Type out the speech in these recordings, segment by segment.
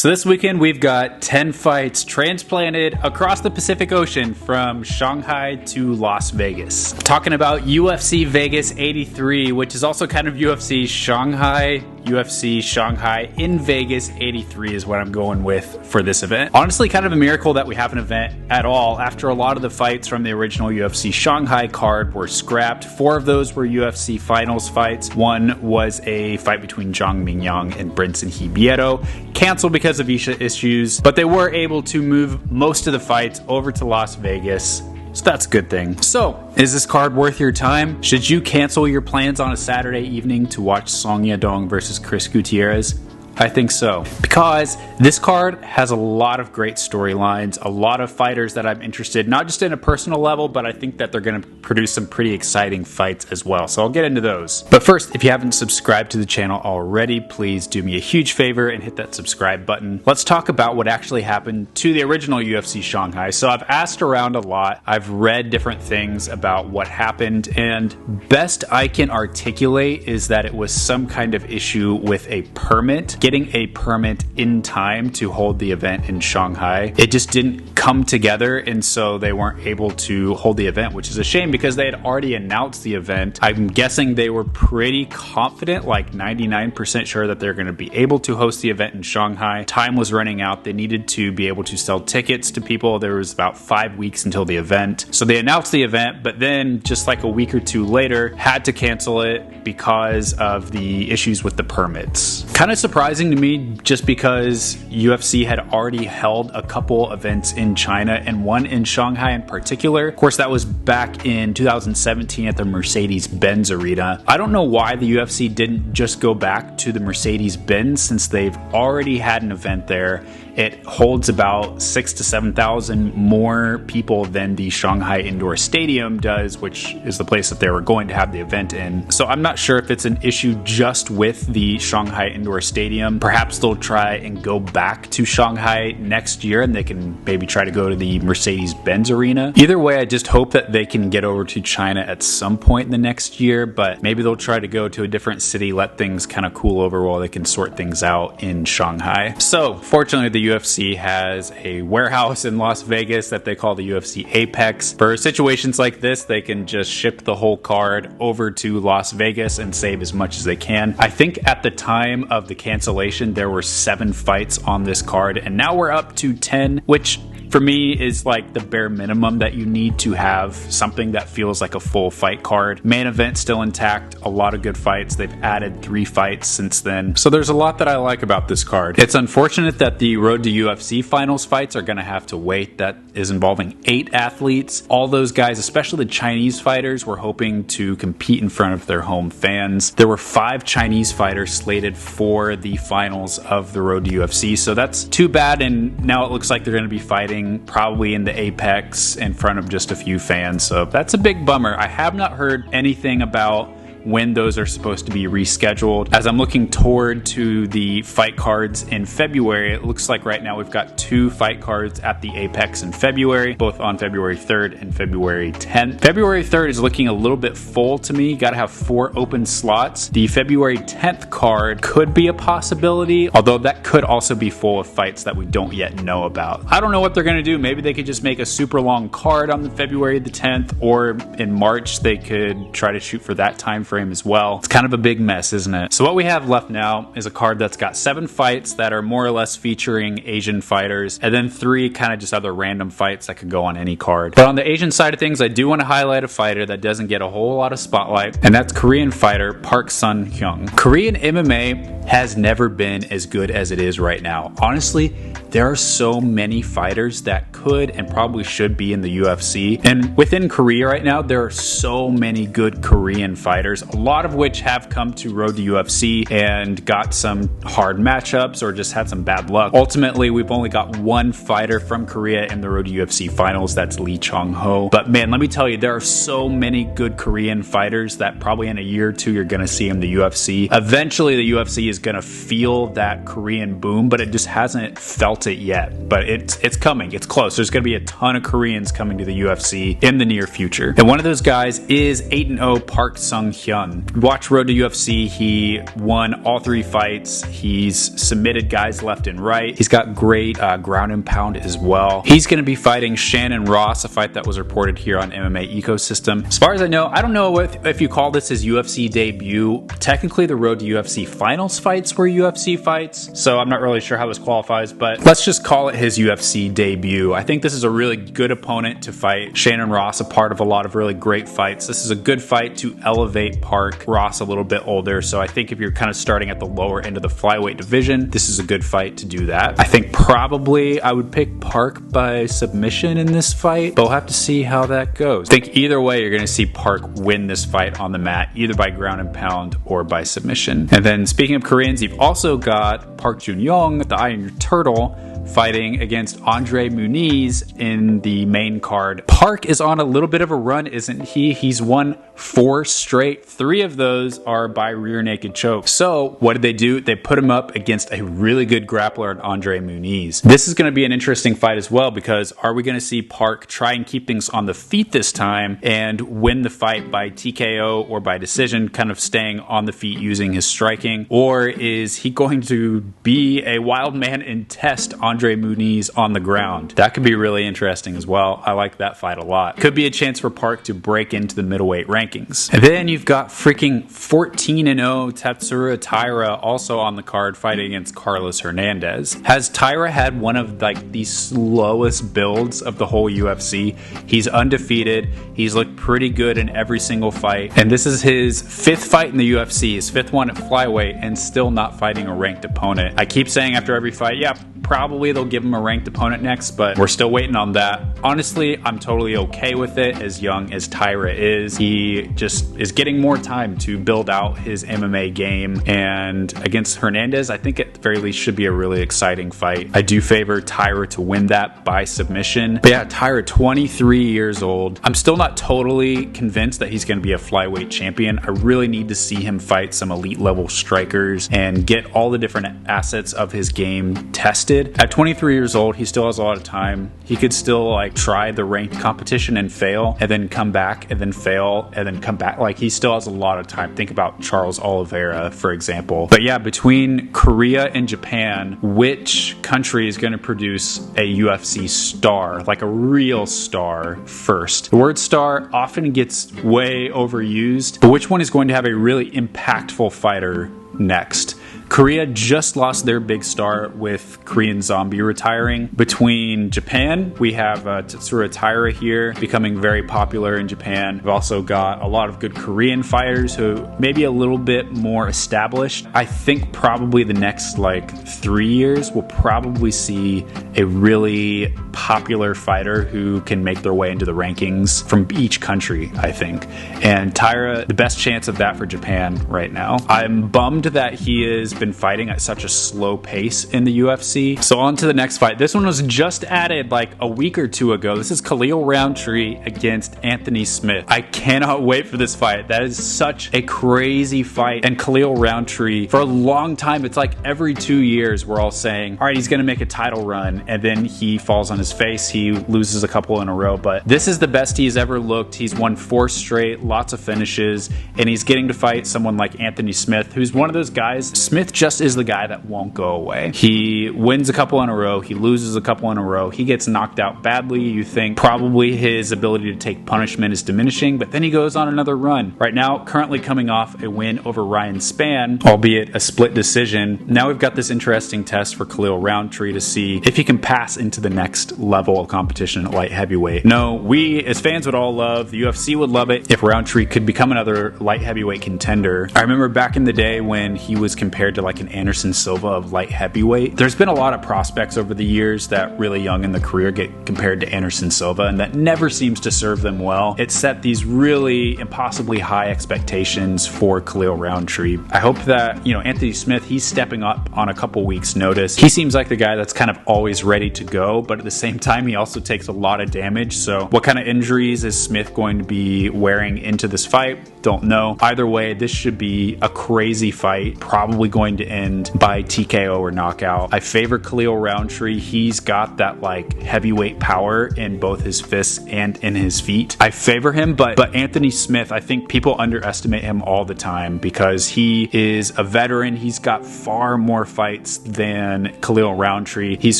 So this weekend we've got 10 fights transplanted across the Pacific Ocean from Shanghai to Las Vegas. Talking about UFC Vegas 83, which is also kind of UFC Shanghai. UFC Shanghai in Vegas 83 is what I'm going with for this event. Honestly, kind of a miracle that we have an event at all after a lot of the fights from the original UFC Shanghai card were scrapped. 4 of those were UFC finals fights. One was a fight between Zhang Mingyang and Brinson Hibieto, canceled because of visa issues, but they were able to move most of the fights over to Las Vegas. So that's a good thing. So, is this card worth your time? Should you cancel your plans on a Saturday evening to watch Song Yadong versus Chris Gutierrez? I think so. Because this card has a lot of great storylines, a lot of fighters that I'm interested, not just in a personal level, but I think that they're going to produce some pretty exciting fights as well. So I'll get into those. But first, if you haven't subscribed to the channel already, please do me a huge favor and hit that subscribe button. Let's talk about what actually happened to the original UFC Shanghai. So I've asked around a lot. I've read different things about what happened, and best I can articulate is that it was some kind of issue with a permit. Getting a permit in time to hold the event in Shanghai. It just didn't come together, and so they weren't able to hold the event, which is a shame because they had already announced the event. I'm guessing they were pretty confident, like 99% sure that they're going to be able to host the event in Shanghai. Time was running out. They needed to be able to sell tickets to people. There was about 5 weeks until the event. So they announced the event, but then just like a week or two later, had to cancel it because of the issues with the permits. Kind of surprising to me, just because UFC had already held a couple events in China and one in Shanghai in particular. Of course, that was back in 2017 at the Mercedes-Benz Arena. I don't know why the UFC didn't just go back to the Mercedes-Benz since they've already had an event there. It holds about 6,000 to 7,000 more people than the Shanghai Indoor Stadium does, which is the place that they were going to have the event in. So I'm not sure if it's an issue just with the Shanghai Indoor Stadium. Perhaps they'll try and go back to Shanghai next year and they can maybe try to go to the Mercedes-Benz Arena. Either way, I just hope that they can get over to China at some point in the next year, but maybe they'll try to go to a different city, let things kind of cool over while they can sort things out in Shanghai. So fortunately, the UFC has a warehouse in Las Vegas that they call the UFC Apex. For situations like this, they can just ship the whole card over to Las Vegas and save as much as they can. I think at the time of the cancellation, there were 7 fights on this card, and now we're up to 10, which for me is like the bare minimum that you need to have something that feels like a full fight card. Main event still intact, a lot of good fights. They've added 3 fights since then. So there's a lot that I like about this card. It's unfortunate that the Road to UFC finals fights are going to have to wait. That is involving 8 athletes. All those guys, especially the Chinese fighters, were hoping to compete in front of their home fans. There were 5 Chinese fighters slated for the finals of the Road to UFC. So that's too bad, and now it looks like they're going to be fighting probably in the Apex in front of just a few fans. So that's a big bummer. I have not heard anything about when those are supposed to be rescheduled. As I'm looking toward to the fight cards in February, it looks like right now we've got 2 fight cards at the Apex in February, both on February 3rd and February 10th. February 3rd is looking a little bit full to me. Got to have 4 open slots. The February 10th card could be a possibility, although that could also be full of fights that we don't yet know about. I don't know what they're going to do. Maybe they could just make a super long card on the February the 10th, or in March they could try to shoot for that time frame as well. It's kind of a big mess, isn't it? So what we have left now is a card that's got 7 fights that are more or less featuring Asian fighters, and then 3 kind of just other random fights that could go on any card. But on the Asian side of things, I do want to highlight a fighter that doesn't get a whole lot of spotlight, and that's Korean fighter Park Sun-hyung. Korean MMA has never been as good as it is right now. Honestly, there are so many fighters that could and probably should be in the UFC. And within Korea right now, there are so many good Korean fighters, a lot of which have come to Road to UFC and got some hard matchups or just had some bad luck. Ultimately, we've only got 1 fighter from Korea in the Road to UFC finals. That's Lee Chong-ho. But man, let me tell you, there are so many good Korean fighters that probably in a year or 2, you're going to see in the UFC. Eventually, the UFC is going to feel that Korean boom, but it just hasn't felt it yet. But it's coming. It's close. There's going to be a ton of Koreans coming to the UFC in the near future. And one of those guys is 8-0 Park Sung-hyun. Hyun. Watch Road to UFC. He won all 3 fights. He's submitted guys left and right. He's got great ground and pound as well. He's going to be fighting Shannon Ross, a fight that was reported here on MMA Ecosystem. As far as I know, I don't know if you call this his UFC debut. Technically, the Road to UFC finals fights were UFC fights, so I'm not really sure how this qualifies, but let's just call it his UFC debut. I think this is a really good opponent to fight. Shannon Ross, a part of a lot of really great fights. This is a good fight to elevate Park. Ross a little bit older, so I think if you're kind of starting at the lower end of the flyweight division, this is a good fight to do that. I think probably I would pick Park by submission in this fight, but we'll have to see how that goes. I think either way, you're going to see Park win this fight on the mat, either by ground and pound or by submission. And then speaking of Koreans, you've also got Park Junong, the Iron Turtle, fighting against Andre Muniz in the main card. Park is on a little bit of a run, isn't he? He's won 4 straight. 3 of those are by rear naked choke. So what did they do? They put him up against a really good grappler in Andre Muniz. This is going to be an interesting fight as well, because are we going to see Park try and keep things on the feet this time and win the fight by TKO or by decision, kind of staying on the feet using his striking? Or is he going to be a wild man and test Andre Muniz on the ground? That could be really interesting as well. I like that fight a lot. Could be a chance for Park to break into the middleweight rankings. And then you've got freaking 14-0 Tatsura Tyra also on the card, fighting against Carlos Hernandez. Has Tyra had one of like the slowest builds of the whole UFC? He's undefeated. He's looked pretty good in every single fight. And this is his 5th fight in the UFC, his 5th one at flyweight, and still not fighting a ranked opponent. I keep saying after every fight, yeah, probably they'll give him a ranked opponent next, but we're still waiting on that. Honestly, I'm totally okay with it. As young as Tyra is, he just is getting more time to build out his MMA game, and against Hernandez, I think at the very least should be a really exciting fight. I do favor Tyra to win that by submission. But yeah, Tyra, 23 years old. I'm still not totally convinced that he's going to be a flyweight champion. I really need to see him fight some elite level strikers and get all the different assets of his game tested. At 23 years old, he still has a lot of time. He could still like try the ranked competition and fail, and then come back and then fail and then come back. Like, he still has a lot of time. Think about Charles Oliveira, for example. But yeah, between Korea and Japan, which country is going to produce a UFC star, like a real star, first? The word star often gets way overused, but which one is going to have a really impactful fighter next? Korea just lost their big star with Korean Zombie retiring. Between Japan, we have Tatsura Tyra here, becoming very popular in Japan. We've also got a lot of good Korean fighters who may be a little bit more established. I think probably the next like 3 years we'll probably see a really popular fighter who can make their way into the rankings from each country, I think. And Tyra, the best chance of that for Japan right now. I'm bummed that he has been fighting at such a slow pace in the UFC. So on to the next fight. This one was just added like a week or 2 ago. This is Khalil Roundtree against Anthony Smith. I cannot wait for this fight. That is such a crazy fight. And Khalil Roundtree, for a long time, it's like every 2 years we're all saying, all right, he's going to make a title run, and then he falls on his face. He loses a couple in a row, but this is the best he's ever looked. He's won 4 straight, lots of finishes, and he's getting to fight someone like Anthony Smith, who's one of those guys. Smith just is the guy that won't go away. He wins a couple in a row, he loses a couple in a row, he gets knocked out badly. You think probably his ability to take punishment is diminishing, but then he goes on another run. Right now, currently coming off a win over Ryan Spann, albeit a split decision. Now we've got this interesting test for Khalil Roundtree to see if he can pass into the next level of competition at light heavyweight. No, we as fans would all love, the UFC would love it if Roundtree could become another light heavyweight contender. I remember back in the day when he was compared to like an Anderson Silva of light heavyweight. There's been a lot of prospects over the years that really young in the career get compared to Anderson Silva, and that never seems to serve them well. It set these really impossibly high expectations for Khalil Roundtree. I hope that, Anthony Smith, he's stepping up on a couple weeks notice. He seems like the guy that's kind of always ready to go, but at the same time, he also takes a lot of damage. So what kind of injuries is Smith going to be wearing into this fight? Don't know. Either way, this should be a crazy fight. Probably going going to end by TKO or knockout. I favor Khalil Roundtree. He's got that like heavyweight power in both his fists and in his feet. I favor him, but Anthony Smith, I think people underestimate him all the time because he is a veteran. He's got far more fights than Khalil Roundtree. He's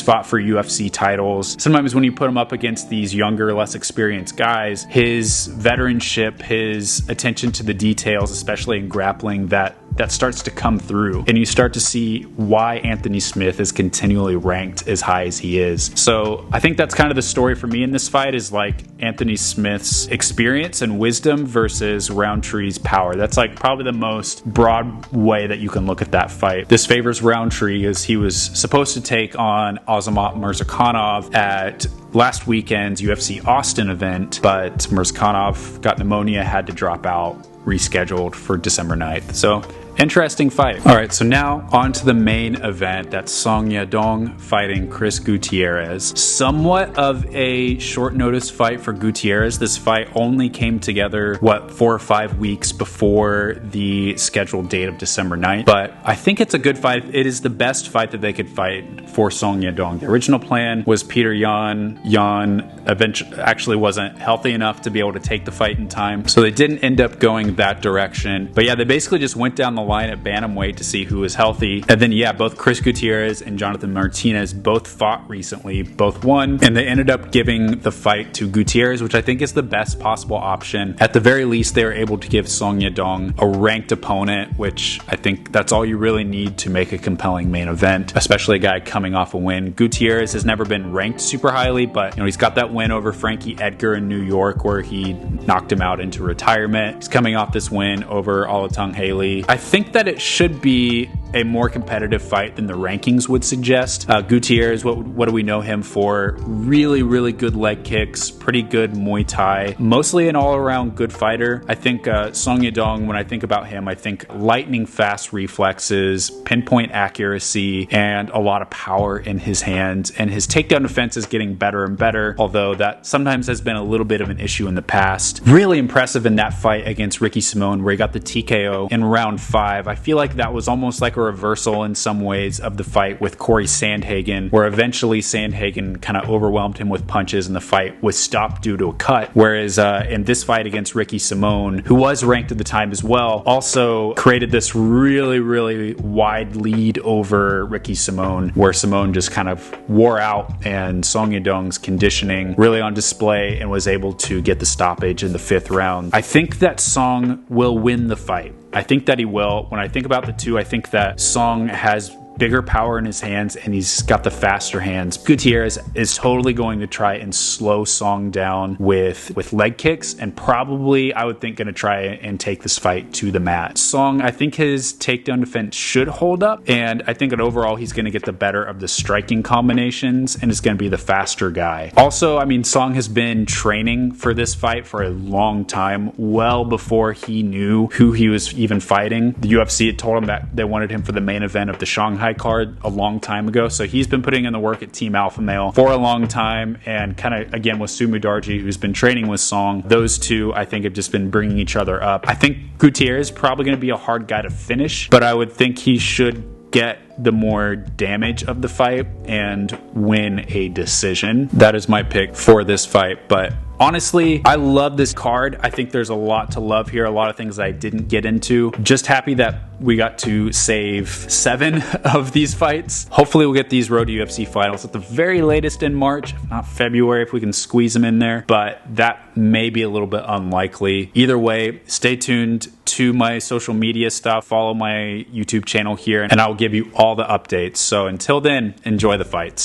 fought for UFC titles. Sometimes when you put him up against these younger, less experienced guys, his veteranship, his attention to the details, especially in grappling, that starts to come through, and you start to see why Anthony Smith is continually ranked as high as he is. So I think that's kind of the story for me in this fight, is like Anthony Smith's experience and wisdom versus Roundtree's power. That's like probably the most broad way that you can look at that fight. This favors Roundtree as he was supposed to take on Azamat Murzakanov at last weekend's UFC Austin event, but Murzakanov got pneumonia, had to drop out, rescheduled for December 9th. So interesting fight. All right, so now on to the main event. That's Song Yadong fighting Chris Gutierrez. Somewhat of a short notice fight for Gutierrez. This fight only came together, 4 or 5 weeks before the scheduled date of December 9th. But I think it's a good fight. It is the best fight that they could fight for Song Yadong. The original plan was Peter Yan. Yan eventually actually wasn't healthy enough to be able to take the fight in time, so they didn't end up going that direction. But yeah, they basically just went down the line at bantamweight to see who was healthy. And then yeah, both Chris Gutierrez and Jonathan Martinez both fought recently, both won, and they ended up giving the fight to Gutierrez, which I think is the best possible option. At the very least, they were able to give Song Yadong a ranked opponent, which I think that's all you really need to make a compelling main event, especially a guy coming off a win. Gutierrez has never been ranked super highly, but he's got that win over Frankie Edgar in New York where he knocked him out into retirement. He's coming off this win over Olatung Haley. I think that it should be a more competitive fight than the rankings would suggest. Gutierrez, what do we know him for? Really, really good leg kicks, pretty good Muay Thai, mostly an all-around good fighter. I think Song Yadong, when I think about him, I think lightning fast reflexes, pinpoint accuracy, and a lot of power in his hands. And his takedown defense is getting better and better, although that sometimes has been a little bit of an issue in the past. Really impressive in that fight against Ricky Simón, where he got the TKO in round 5. I feel like that was almost like a reversal in some ways of the fight with Corey Sandhagen, where eventually Sandhagen kind of overwhelmed him with punches and the fight was stopped due to a cut. Whereas in this fight against Ricky Simón, who was ranked at the time as well, also created this really, really wide lead over Ricky Simón, where Simón just kind of wore out, and Song Yadong's conditioning really on display and was able to get the stoppage in the 5th round. I think that Song will win the fight. I think that he will. When I think about the two, I think that Song has bigger power in his hands and he's got the faster hands. Gutierrez is totally going to try and slow Song down with leg kicks, and probably, I would think, going to try and take this fight to the mat. Song, I think his takedown defense should hold up, and I think that overall he's going to get the better of the striking combinations and is going to be the faster guy. Also, I mean, Song has been training for this fight for a long time, well before he knew who he was even fighting. The UFC had told him that they wanted him for the main event of the Shanghai card a long time ago, so he's been putting in the work at Team Alpha Male for a long time, and kind of again with Sumu Darji, who's been training with Song. Those two, I think, have just been bringing each other up. I think Gutierrez is probably going to be a hard guy to finish, but I would think he should get the more damage of the fight and win a decision. That is my pick for this fight. But honestly, I love this card. I think there's a lot to love here, a lot of things I didn't get into. Just happy that we got to save 7 of these fights. Hopefully we'll get these Road to UFC finals at the very latest in March, if not February, if we can squeeze them in there, but that may be a little bit unlikely. Either way, stay tuned to my social media stuff, follow my YouTube channel here, and I'll give you all the updates. So until then, enjoy the fights.